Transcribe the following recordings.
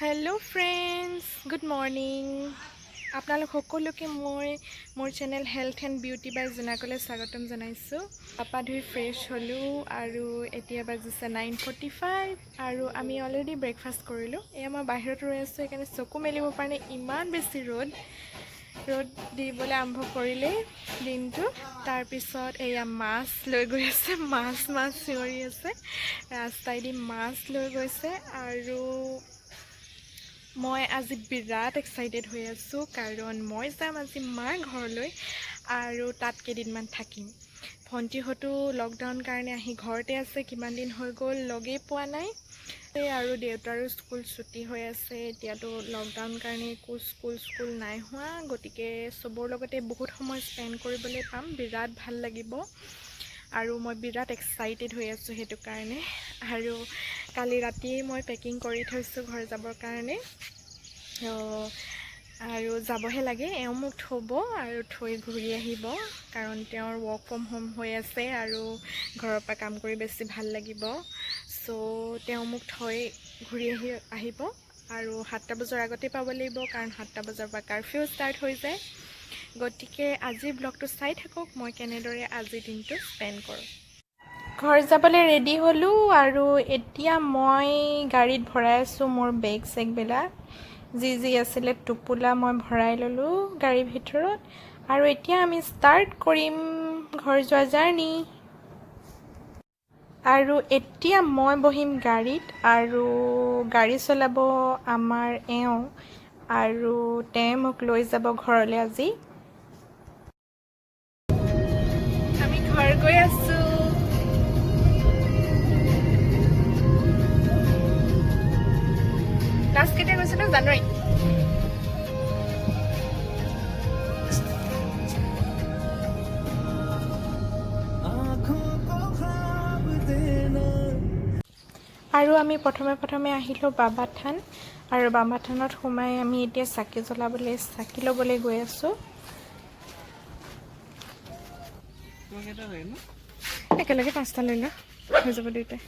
Hello friends, good morning. আপোনালোক সকলোকে মোৰ চেনেল হেল্থ এণ্ড বিউটি বাই জোনাকলৈ স্বাগতম জনাইছোঁ। আপা ধুই ফ্ৰেছ হ'লোঁ আৰু এতিয়া বাজিছে 9:45 আৰু আমি অলৰেডি ব্ৰেকফাষ্ট কৰিলোঁ। এয়া মই বাহিৰত ৰৈ আছোঁ, সেইকাৰণে চকু মেলিব পৰা নাই, ইমান বেছি ৰ'দ দিবলৈ আৰম্ভ কৰিলে দিনটো। তাৰপিছত এয়া মাছ লৈ গৈ আছে, মাছ চিঞৰি আছে, ৰাস্তাইদি মাছ লৈ গৈছে আৰু মই আজি বিৰাট এক্সাইটেড হৈ আছোঁ কাৰণ মই যাম আজি মাৰ ঘৰলৈ আৰু তাত কেইদিনমান থাকিম। ভণ্টিহঁতো লকডাউন কাৰণে আহি ঘৰতে আছে, কিমান দিন হৈ গ'ল লগেই পোৱা নাই আৰু দেউতাৰো স্কুল ছুটি হৈ আছে। এতিয়াতো লকডাউন কাৰণে একো স্কুল নাই হোৱা, গতিকে চবৰ লগতে বহুত সময় স্পেণ্ড কৰিবলৈ পাম, বিৰাট ভাল লাগিব আৰু মই বিৰাট এক্সাইটেড হৈ আছোঁ সেইটো কাৰণে। আৰু কালি ৰাতিয়ে মই পেকিং কৰি থৈছোঁ ঘৰ যাবৰ কাৰণে আৰু যাবহে লাগে। এওঁ মোক থ'ব আৰু থৈ ঘূৰি আহিব কাৰণ তেওঁৰ ৱৰ্ক ফ্ৰম হোম হৈ আছে আৰু ঘৰৰ পৰা কাম কৰি বেছি ভাল লাগিব। চ' তেওঁ মোক থৈ ঘূৰি আহিব আৰু 7টা বজাৰ আগতে পাব লাগিব কাৰণ 7টা বজাৰ পৰা কাৰফিউ ষ্টাৰ্ট হৈ যায়। গতিকে আজিৰ ব্লগটো চাই থাকক মই কেনেদৰে আজিৰ দিনটো স্পেণ্ড কৰোঁ। ঘৰ যাবলৈ ৰেডি হ'লোঁ আৰু এতিয়া মই গাড়ীত ভৰাই আছোঁ মোৰ বেগ চেগবিলাক, যি আছিলে টোপোলা মই ভৰাই ল'লোঁ গাড়ীৰ ভিতৰত আৰু এতিয়া আমি ষ্টাৰ্ট কৰিম ঘৰ যোৱা জাৰ্ণি। আৰু এতিয়া মই বহিম গাড়ীত আৰু গাড়ী চলাব আমাৰ এওঁ আৰু তেওঁ মোক লৈ যাব ঘৰলৈ। আজি আমি ঘৰ গৈ আছোঁ। লাষ্ট কেতিয়া গৈছিলোঁ? জানুৱাৰী। আৰু আমি প্ৰথমে আহিলোঁ বাবা থান আৰু বাবা থানত সোমাই আমি এতিয়া চাকি ল'বলৈ গৈ আছোঁ। একেলগে 5টা লৈ ল, হৈ যাব দুয়োটাই।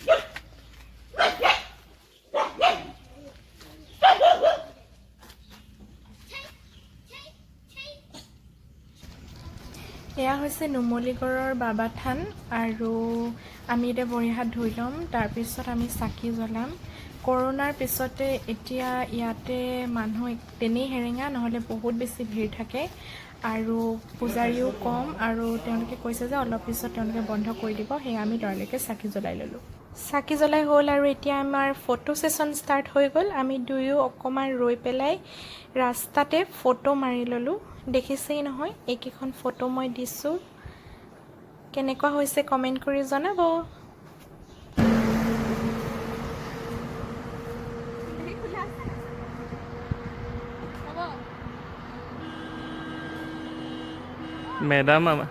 এয়া হৈছে নুমলীগড়ৰ বাবা থান আৰু আমি এতিয়া ভৰি হাত ধুই ল'ম, তাৰপিছত আমি চাকি জ্বলাম। কৰোণাৰ পিছতে এতিয়া ইয়াতে মানুহ তেনেই হেৰেঙা, নহ'লে বহুত বেছি ভিৰ থাকে আৰু পূজাৰীও কম আৰু তেওঁলোকে কৈছে যে অলপ পিছত তেওঁলোকে বন্ধ কৰি দিব, সেয়ে আমি লৰালৰিকৈ চাকি জ্বলাই ল'লোঁ। চাকি জ্বলাই হ'ল আৰু এতিয়া আমাৰ ফটো ছেশ্যন ষ্টাৰ্ট হৈ গ'ল। আমি দুয়ো অকণমান ৰৈ পেলাই ৰাস্তাতে ফটো মাৰি ল'লোঁ। দেখিছেই নহয় এইকেইখন ফটো মই দিছোঁ, কেনেকুৱা হৈছে কমেণ্ট কৰি জনাব। মেডাম আমাৰ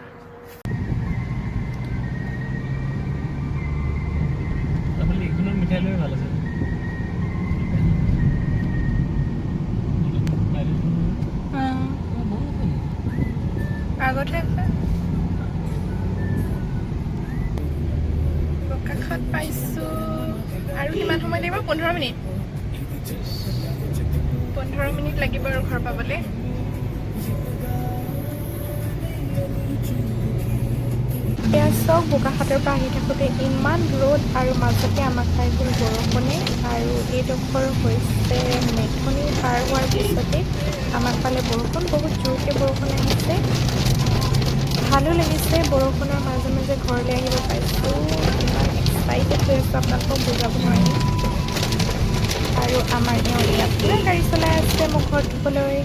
মিঠাই লৈ ভাল আছে। আগতে কাষত পাইছোঁ আৰু কিমান সময় লাগিব? 15 মিনিট। 15 মিনিট লাগিব আৰু ঘৰ পাবলৈ। এয়া চব বোকাখাটৰ পৰা আহি থাকোঁতে ইমান ৰ'দ আৰু মাজতে আমাক পাই গ'ল বৰষুণে আৰু এইডোখৰ হৈছে মেথনি পাৰ হোৱাৰ পিছতে আমাক পালে বৰষুণ, বহুত জোৰকৈ বৰষুণ আহিছে। ভালো লাগিছে বৰষুণৰ মাজে মাজে ঘৰলৈ আহিব পাইছোঁ, ইমান এক্সাইটেড হৈ আছোঁ আপোনালোকক বুজাব নোৱাৰিম। আৰু আমাৰ এওঁ ইয়াত পুৰা গাড়ী চলাই আছে মোক ঘৰত থ'বলৈ।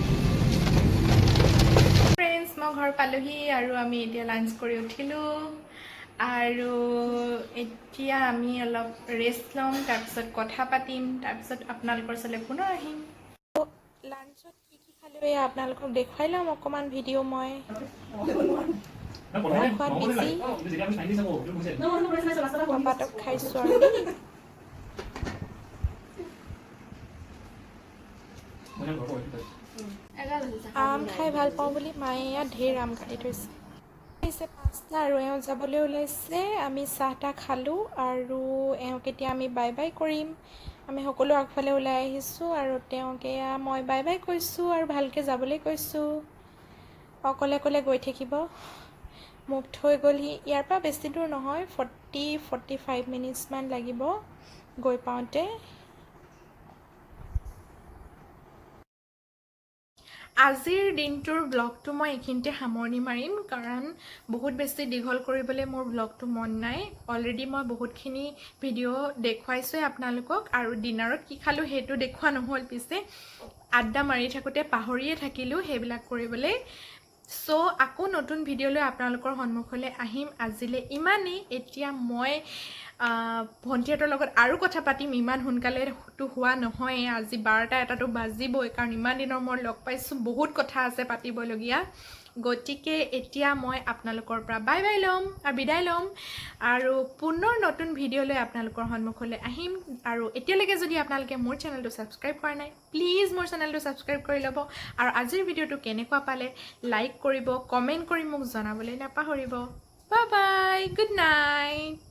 ফ্ৰেণ্ডছ, মই ঘৰ পালোহি আৰু আমি এতিয়া লাঞ্চ কৰি উঠিলোঁ আৰু এতিয়া আমি অলপ ৰেষ্ট ল'ম, তাৰপিছত কথা পাতিম, তাৰপিছত আপোনালোকৰ ওচৰলৈ পুনৰ আহিম। লাঞ্চত কি খালোঁ এয়া আপোনালোকক দেখুৱাই ল'ম অকণমান ভিডিঅ' মই খোৱাত বিজি পাপাতক খাইছোঁ আৰু আম খাই ভাল পাওঁ বুলি মায়ে ইয়াত ঢেৰ আম কাটি থৈছে। 5টা আৰু এওঁ যাবলৈ ওলাইছে। আমি চাহ তাহ খালোঁ আৰু এওঁক এতিয়া আমি বাই বাই কৰিম আমি সকলো আগফালে ওলাই আহিছোঁ আৰু তেওঁক এয়া মই বাই বাই কৈছোঁ আৰু ভালকৈ যাবলৈ কৈছোঁ। অকলে অকলে গৈ থাকিব। মোক থৈ গ'লহি। ইয়াৰ পৰা বেছি দূৰ নহয়, 45 মিনিটছমান লাগিব গৈ পাওঁতে। আজিৰ দিনটোৰ ব্লগটো মই এইখিনিতে সামৰণি মাৰিম, কাৰণ বহুত বেছি দীঘল কৰিবলৈ মোৰ ব্লগটো মন নাই। অলৰেডি মই বহুতখিনি ভিডিঅ' দেখুৱাইছোঁৱে আপোনালোকক, আৰু ডিনাৰত কি খালোঁ সেইটো দেখুওৱা নহ'ল। পিছে আড্ডা মাৰি থাকোঁতে পাহৰিয়ে থাকিলোঁ সেইবিলাক কৰিবলৈ। চ' আকৌ নতুন ভিডিঅ' লৈ আপোনালোকৰ সন্মুখলৈ আহিম। আজিলৈ ইমানেই। এতিয়া মই ভণ্টিহঁতৰ লগত আৰু কথা পাতিম। ইমান সোনকালেতো হোৱা নহয়েই, আজি 12টা-1টাতো বাজিবই, কাৰণ ইমান দিনৰ মই লগ পাইছোঁ, বহুত কথা আছে পাতিবলগীয়া। গতিকে এতিয়া মই আপোনালোকৰ পৰা বাই বাই ল'ম আৰু বিদায় ল'ম, আৰু পুনৰ নতুন ভিডিঅ' লৈ আপোনালোকৰ সন্মুখলৈ আহিম। আৰু এতিয়ালৈকে যদি আপোনালোকে মোৰ চেনেলটো ছাবস্ক্ৰাইব কৰা নাই, প্লিজ মোৰ চেনেলটো ছাবস্ক্ৰাইব কৰি ল'ব। আৰু আজিৰ ভিডিঅ'টো কেনেকুৱা পালে লাইক কৰিব, কমেণ্ট কৰি মোক জনাবলৈ নাপাহৰিব। Bye bye, good night.